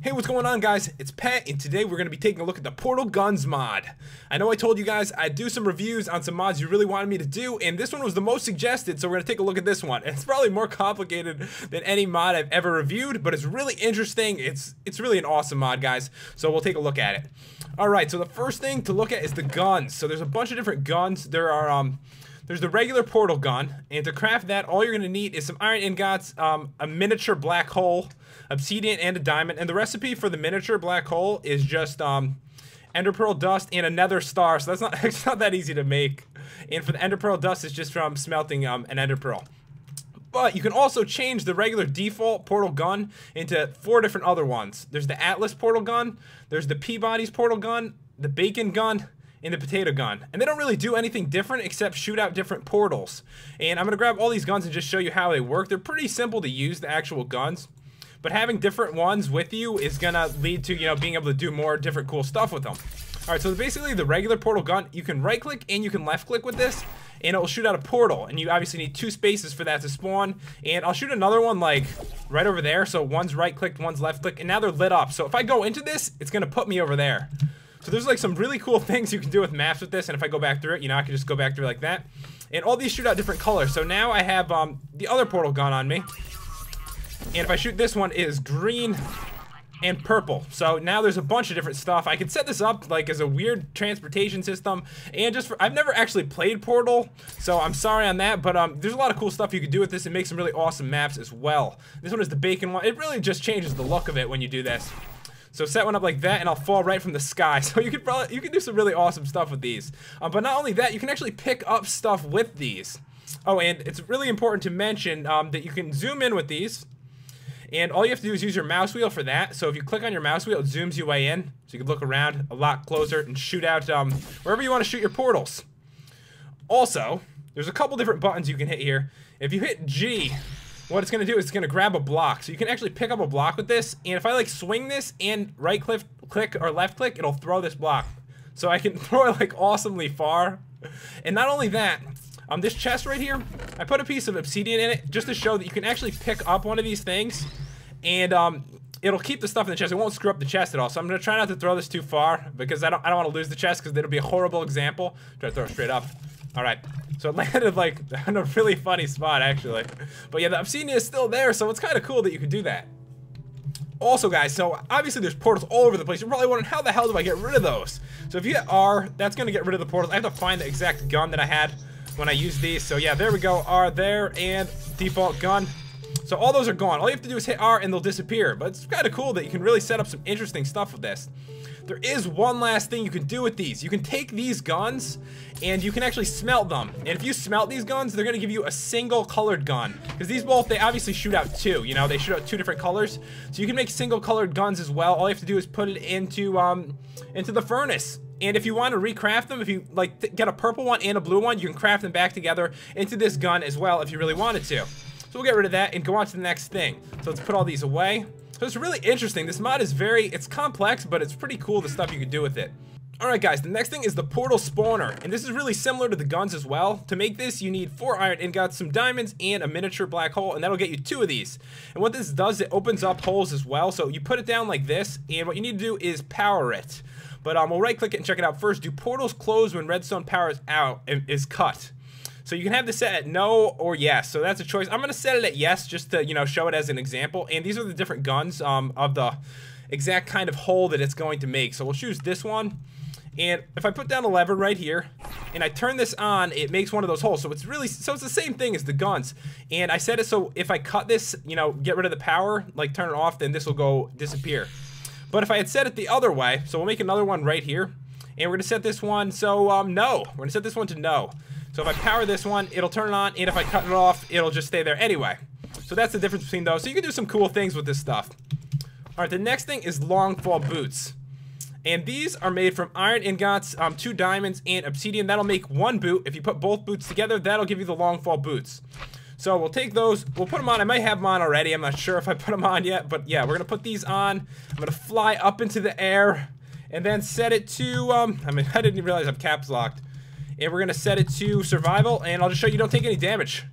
Hey, what's going on, guys? It's Pat, and today we're going to be taking a look at the Portal Guns mod. I know I told you guys I'd do some reviews on some mods you really wanted me to do, and this one was the most suggested, so we're going to take a look at this one. It's probably more complicated than any mod I've ever reviewed, but it's really interesting. It's really an awesome mod, guys, so we'll take a look at it. Alright, so the first thing to look at is the guns. So there's a bunch of different guns. There's the regular portal gun, and to craft that, all you're going to need is some iron ingots, a miniature black hole, obsidian, and a diamond. And the recipe for the miniature black hole is just ender pearl dust and a nether star. So it's not that easy to make. And for the ender pearl dust, it's just from smelting an ender pearl. But you can also change the regular default portal gun into 4 different other ones. There's the Atlas portal gun, there's the Peabody's portal gun, the bacon gun, and the potato gun. And they don't really do anything different except shoot out different portals. And I'm gonna grab all these guns and just show you how they work. They're pretty simple to use, the actual guns, but having different ones with you is gonna lead to, you know, being able to do more different cool stuff with them. All right, so basically the regular portal gun, you can right click and you can left click with this, and it will shoot out a portal, and you obviously need 2 spaces for that to spawn. And I'll shoot another one like right over there, so one's right clicked, one's left click, and now they're lit up. So if I go into this, it's gonna put me over there. So there's like some really cool things you can do with maps with this, and if I go back through it, you know, I can just go back through like that. And all these shoot out different colors. So now I have the other portal gun on me, and if I shoot this one, it is green and purple. So now there's a bunch of different stuff. I could set this up like as a weird transportation system, and just I've never actually played Portal, so I'm sorry on that, but there's a lot of cool stuff you could do with this and make some really awesome maps as well. This one is the bacon one. It really just changes the look of it when you do this. So set one up like that, and I'll fall right from the sky. So you can do some really awesome stuff with these. But not only that, you can actually pick up stuff with these. Oh, and it's really important to mention that you can zoom in with these, and all you have to do is use your mouse wheel for that. So if you click on your mouse wheel, it zooms you way in, so you can look around a lot closer and shoot out wherever you want to shoot your portals. Also, there's a couple different buttons you can hit here. If you hit G, what it's going to do is it's going to grab a block. So you can actually pick up a block with this, and if I like swing this and right click or left click, it'll throw this block. So I can throw it like awesomely far. And not only that, this chest right here, I put a piece of obsidian in it just to show that you can actually pick up one of these things, and it'll keep the stuff in the chest. It won't screw up the chest at all. So I'm going to try not to throw this too far, because I don't want to lose the chest, because it'll be a horrible example. Try to throw it straight up. Alright, so it landed like in a really funny spot, actually. But yeah, the obsidian is still there, so it's kind of cool that you can do that. Also, guys, so obviously there's portals all over the place. You're probably wondering, how the hell do I get rid of those? So if you hit R, that's going to get rid of the portals. I have to find the exact gun that I had when I used these. So yeah, there we go, R there, and default gun. So all those are gone. All you have to do is hit R and they'll disappear. But it's kind of cool that you can really set up some interesting stuff with this. There is one last thing you can do with these. You can take these guns and you can actually smelt them. And if you smelt these guns, they're going to give you a single colored gun. Because these both, they obviously shoot out 2. You know, they shoot out 2 different colors. So you can make single colored guns as well. All you have to do is put it into the furnace. And if you want to recraft them, if you like get a purple one and a blue one, you can craft them back together into this gun as well if you really wanted to. So we'll get rid of that and go on to the next thing. So let's put all these away. So it's really interesting. This mod is it's complex, but it's pretty cool the stuff you can do with it. Alright guys, the next thing is the portal spawner, and this is really similar to the guns as well. To make this, you need 4 iron ingots, some diamonds, and a miniature black hole, and that'll get you 2 of these. And what this does, it opens up holes as well. So you put it down like this, and what you need to do is power it. But we'll right click it and check it out first. Do portals close when redstone power is cut? So you can have this set at no or yes, so that's a choice. I'm going to set it at yes just to, you know, show it as an example. And these are the different guns of the exact kind of hole that it's going to make. So we'll choose this one. And if I put down a lever right here and I turn this on, it makes one of those holes. So it's the same thing as the guns. And I set it so if I cut this, you know, get rid of the power, like turn it off, then this will go disappear. But if I had set it the other way, so we'll make another one right here. And we're going to set this one, so no. We're going to set this one to no. So if I power this one, it'll turn it on, and if I cut it off, it'll just stay there anyway. So that's the difference between those. So you can do some cool things with this stuff. Alright, the next thing is long fall boots. And these are made from iron ingots, 2 diamonds, and obsidian. That'll make 1 boot. If you put both boots together, that'll give you the long fall boots. So we'll take those, we'll put them on. I might have them on already. I'm not sure if I put them on yet, but yeah, we're going to put these on. I'm going to fly up into the air and then set it to, I didn't even realize I'm caps locked. And we're going to set it to survival, and I'll just show you don't take any damage.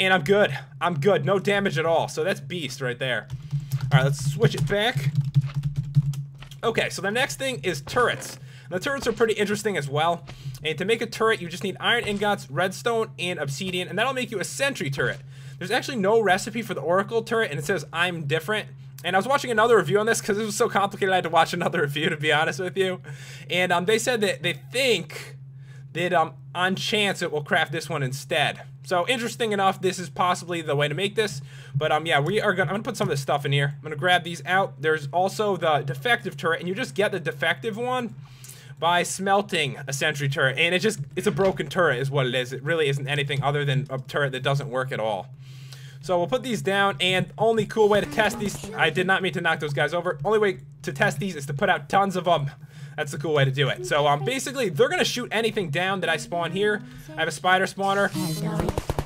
And I'm good. I'm good. No damage at all. So that's beast right there. Alright, let's switch it back. Okay, so the next thing is turrets. The turrets are pretty interesting as well. And to make a turret, you just need iron ingots, redstone, and obsidian, and that'll make you a sentry turret. There's actually no recipe for the oracle turret, and it says I'm different. And I was watching another review on this because it was so complicated I had to watch another review, to be honest with you. And they said that they think that on chance it will craft this one instead. So interesting enough, this is possibly the way to make this. But yeah, I'm gonna put some of this stuff in here. I'm gonna grab these out. There's also the defective turret, and you just get the defective one by smelting a sentry turret. And it's a broken turret is what it is. It really isn't anything other than a turret that doesn't work at all. So we'll put these down, and only cool way to test these, I did not mean to knock those guys over. Only way to test these is to put out tons of them. That's the cool way to do it. So basically, they're gonna shoot anything down that I spawn here. I have a spider spawner,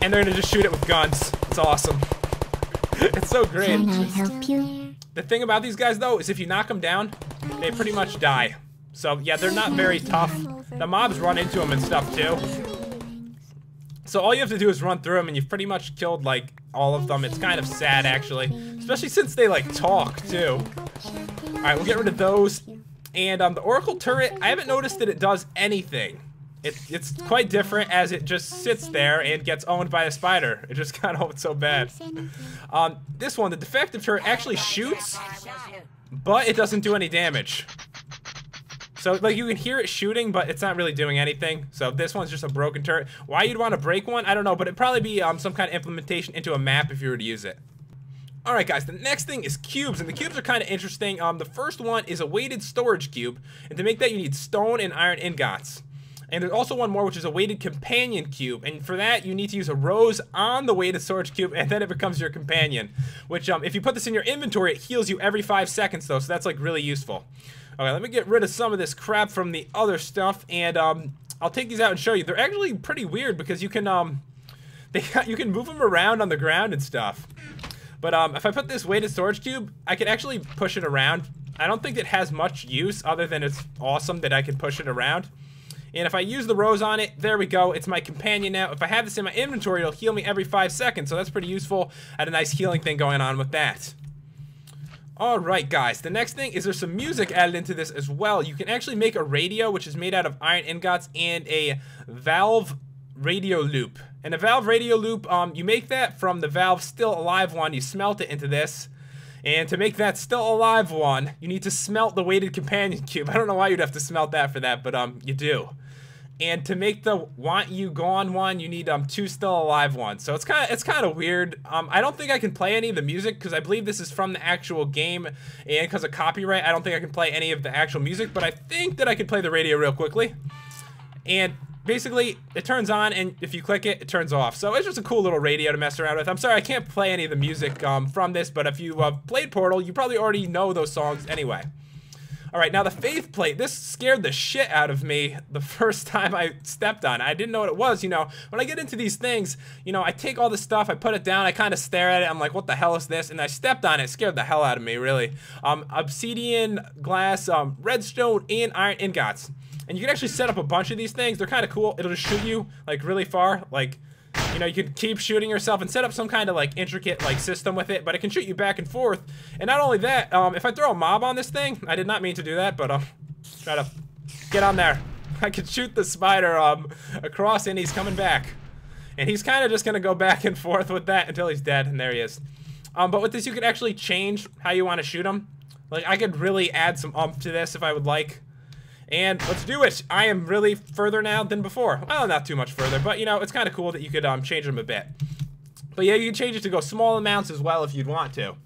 and they're gonna just shoot it with guns. It's awesome. It's so great. Can I help you? The thing about these guys though is if you knock them down, they pretty much die. So yeah, they're not very tough. The mobs run into them and stuff too. So all you have to do is run through them, and you've pretty much killed like all of them. It's kind of sad actually, especially since they like talk too. All right, we'll get rid of those. And the oracle turret, I haven't noticed that it does anything. It's quite different as it just sits there and gets owned by a spider. It just kind of, it's so bad. This one, the defective turret, actually shoots, but it doesn't do any damage. So like you can hear it shooting, but it's not really doing anything. So this one's just a broken turret. Why you'd want to break one, I don't know, but it'd probably be some kind of implementation into a map if you were to use it. Alright guys, the next thing is cubes, and the cubes are kind of interesting. The first one is a weighted storage cube, and to make that you need stone and iron ingots. And there's also one more, which is a weighted companion cube, and for that you need to use a rose on the weighted storage cube, and then it becomes your companion. Which if you put this in your inventory, it heals you every 5 seconds though, so that's like really useful. Okay, let me get rid of some of this crap from the other stuff, and I'll take these out and show you. They're actually pretty weird because you can you can move them around on the ground and stuff. But if I put this weighted storage cube, I can actually push it around. I don't think it has much use other than it's awesome that I can push it around. And if I use the rose on it, there we go. It's my companion now. If I have this in my inventory, it'll heal me every 5 seconds. So that's pretty useful. I had a nice healing thing going on with that. Alright guys, the next thing is there's some music added into this as well. You can actually make a radio, which is made out of iron ingots, and a valve radio loop. And a valve radio loop, you make that from the valve still alive one. You smelt it into this. And to make that still alive one, you need to smelt the weighted companion cube. I don't know why you'd have to smelt that for that, but you do. And to make the want you gone one, you need 2 still alive ones. So it's kind of weird. I don't think I can play any of the music because I believe this is from the actual game, and because of copyright, I don't think I can play any of the actual music. But I think that I can play the radio real quickly. And basically, it turns on, and if you click it, it turns off. So it's just a cool little radio to mess around with. I'm sorry, I can't play any of the music from this, but if you played Portal, you probably already know those songs anyway. Alright, now the faith plate, this scared the shit out of me the first time I stepped on it. I didn't know what it was, you know. When I get into these things, you know, I take all this stuff, I put it down, I kind of stare at it, I'm like, what the hell is this? And I stepped on it, it scared the hell out of me, really. Obsidian, glass, redstone, and iron ingots. And you can actually set up a bunch of these things. They're kind of cool. It'll just shoot you, like, really far. Like, you know, you can keep shooting yourself and set up some kind of, like, intricate, like, system with it. But it can shoot you back and forth. And not only that, if I throw a mob on this thing, I did not mean to do that, but, try to get on there. I can shoot the spider, across, and he's coming back. And he's kind of just going to go back and forth with that until he's dead. And there he is. But with this, you can actually change how you want to shoot him. Like, I could really add some oomph to this if I would like. And let's do it. I am really further now than before. Well, not too much further, but you know, it's kind of cool that you could change them a bit. But yeah, you can change it to go small amounts as well if you'd want to.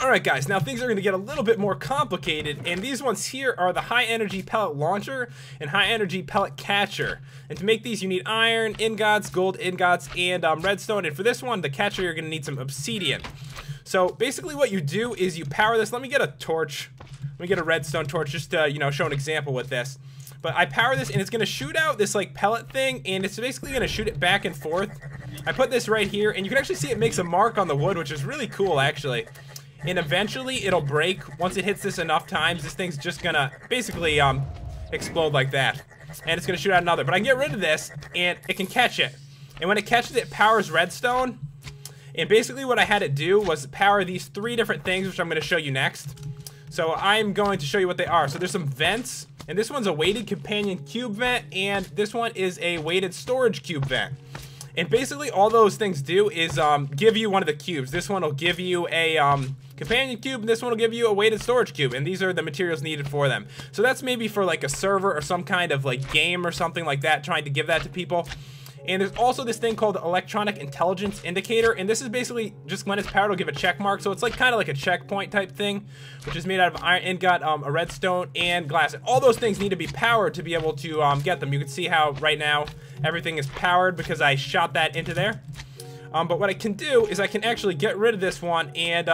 Alright guys, now things are going to get a little bit more complicated, and these ones here are the high energy pellet launcher and high energy pellet catcher. And to make these you need iron, ingots, gold ingots, and redstone, and for this one, the catcher, you're going to need some obsidian. So basically what you do is you power this. Let me get a torch. Let me get a redstone torch just to, you know, show an example with this. But I power this and it's gonna shoot out this like pellet thing, and it's basically gonna shoot it back and forth. I put this right here and you can actually see it makes a mark on the wood, which is really cool actually. And eventually it'll break. Once it hits this enough times, this thing's just gonna basically explode like that. And it's gonna shoot out another. But I can get rid of this and it can catch it. And when it catches it, it powers redstone. And basically what I had it do was power these 3 different things, which I'm going to show you next. So I'm going to show you what they are. So there's some vents, and this one's a weighted companion cube vent, and this one is a weighted storage cube vent. And basically all those things do is give you one of the cubes. This one will give you a companion cube, and this one will give you a weighted storage cube, and these are the materials needed for them. So that's maybe for like a server or some kind of like game or something like that, trying to give that to people. And there's also this thing called the electronic intelligence indicator, and this is basically just when it's powered, it'll give a check mark. So it's like kind of like a checkpoint type thing, which is made out of iron ingot, a redstone, and glass. And all those things need to be powered to be able to get them. You can see how right now everything is powered because I shot that into there. But what I can do is I can actually get rid of this one and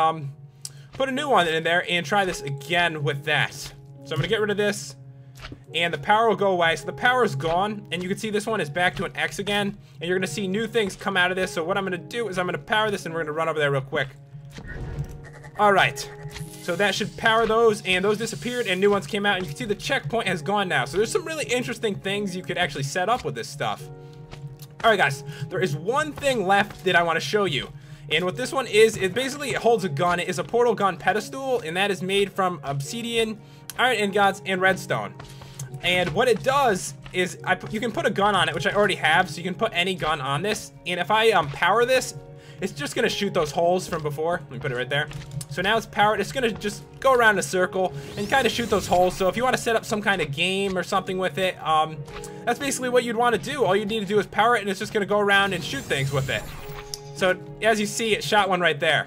put a new one in there and try this again with that. So I'm gonna get rid of this, and the power will go away. So the power is gone, and you can see this one is back to an X again, and you're gonna see new things come out of this. So what I'm gonna do is I'm gonna power this, and we're gonna run over there real quick. All right, so that should power those, and those disappeared and new ones came out, and you can see the checkpoint has gone now. So there's some really interesting things you could actually set up with this stuff. All right guys, there is one thing left that I want to show you. And what this one is, it basically holds a gun. It is a portal gun pedestal, and that is made from obsidian, iron ingots, and redstone. And what it does is you can put a gun on it, which I already have, so you can put any gun on this. And if I power this, it's just gonna shoot those holes from before. Let me put it right there. So now it's powered. It's gonna just go around in a circle and kind of shoot those holes. So if you want to set up some kind of game or something with it, that's basically what you'd want to do. All you need to do is power it, and it's just gonna go around and shoot things with it. So as you see, it shot one right there.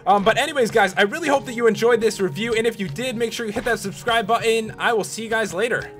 But anyways, guys, I really hope that you enjoyed this review, and if you did, make sure you hit that subscribe button. I will see you guys later.